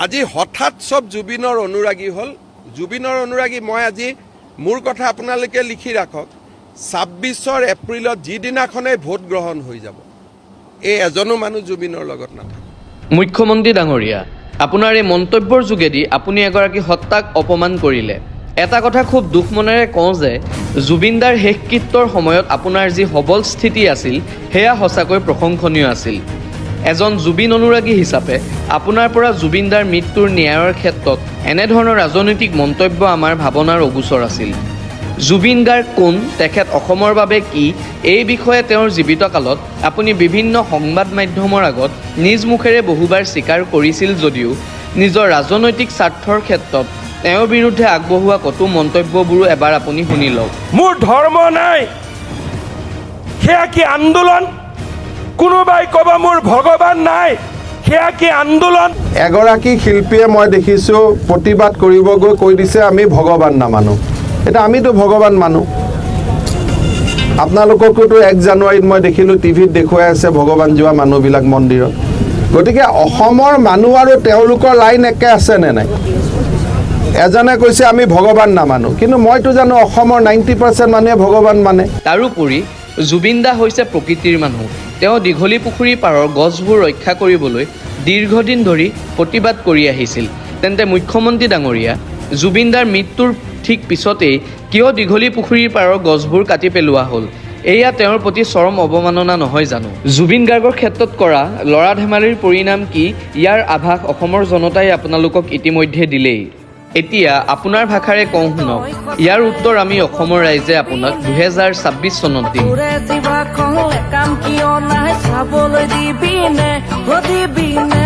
আজি হঠাৎ সব জুবিনৰ অনুৰাগী হ'ল। জুবিনৰ অনুৰাগী মই আজি মোৰ কথা আপোনালোকে লিখি ৰাখক। ২৬ এপ্ৰিলত যিদিনাখনে ভোট গ্ৰহণ হৈ যাব, এই এজনো মানুহ জুবিনৰ লগত নাথাকে। মুখ্যমন্ত্ৰী ডাঙৰীয়া, আপোনাৰ এই মন্তব্যৰ যোগেদি আপুনি এগৰাকী সত্তাক অপমান কৰিলে। এটা কথা খুব দুখ মনেৰে কওঁ যে জুবিনদাৰ শেষকৃত্যৰ সময়ত আপোনাৰ যি সবল স্থিতি আছিল সেয়া সঁচাকৈ প্ৰশংসনীয় আছিল। এজন জুবিন অনুৰাগী হিচাপে আপোনাৰ পৰা জুবিনদাৰ মৃত্যুৰ ন্যায়ৰ ক্ষেত্ৰত এনেধৰণৰ ৰাজনৈতিক মন্তব্য আমাৰ ভাৱনাৰ অগোচৰ আছিল। জুবিন গাৰ্গ কোন, তেখেত অসমৰ বাবে কি, এই বিষয়ে তেওঁৰ জীৱিত কালত আপুনি বিভিন্ন সংবাদ মাধ্যমৰ আগত নিজ মুখেৰে বহুবাৰ স্বীকাৰ কৰিছিল যদিও নিজৰ ৰাজনৈতিক স্বাৰ্থৰ ক্ষেত্ৰত তেওঁৰ বিৰুদ্ধে আগবঢ়োৱা কটু মন্তব্যবোৰো এবাৰ আপুনি শুনি লওক। মোৰ ধৰ্ম নাই, সেয়া কি আন্দোলন? কোনোবাই ক'ব মোৰ ভগৱান নাই, সেয়া কি আন্দোলন? এগৰাকী শিল্পীয়ে মই দেখিছোঁ প্ৰতিবাদ কৰিব গৈ কৈ দিছে আমি ভগৱান নামানো। এতিয়া আমিতো ভগৱান মানো। আপোনালোককোতো 1 জানুৱাৰীত মই দেখিলোঁ টিভিত দেখুৱাই আছে ভগৱান যোৱা মানুহবিলাক মন্দিৰত। গতিকে অসমৰ মানুহ আৰু তেওঁলোকৰ লাইন একে আছেনে নাই? এজনে কৈছে আমি ভগৱান নামানো, কিন্তু মইতো জানো অসমৰ 90% মানুহে ভগৱান মানে। তাৰোপৰি জুবিন দা হৈছে প্ৰকৃতিৰ মানুহ। তেওঁ দীঘলী পুখুৰীৰ পাৰৰ গছবোৰ ৰক্ষা কৰিবলৈ দীৰ্ঘদিন ধৰি প্ৰতিবাদ কৰি আহিছিল। তেন্তে মুখ্যমন্ত্ৰী ডাঙৰীয়া, জুবিন দাৰ মৃত্যুৰ ঠিক পিছতেই কিয় দীঘলী পুখুৰীৰ পাৰৰ গছবোৰ কাটি পেলোৱা হ'ল? এয়া তেওঁৰ প্ৰতি চৰম অৱমাননা নহয় জানো? জুবিন গাৰ্গৰ ক্ষেত্ৰত কৰা ল'ৰা ধেমালিৰ পৰিণাম কি, ইয়াৰ আভাস অসমৰ জনতাই আপোনালোকক ইতিমধ্যে দিলেই। এতিয়া আপোনাৰ ভাষাৰে কওঁ শুনক, ইয়াৰ উত্তৰ আমি অসমৰ ৰাইজে আপোনাক 2026 চনত দিম। দিবিনে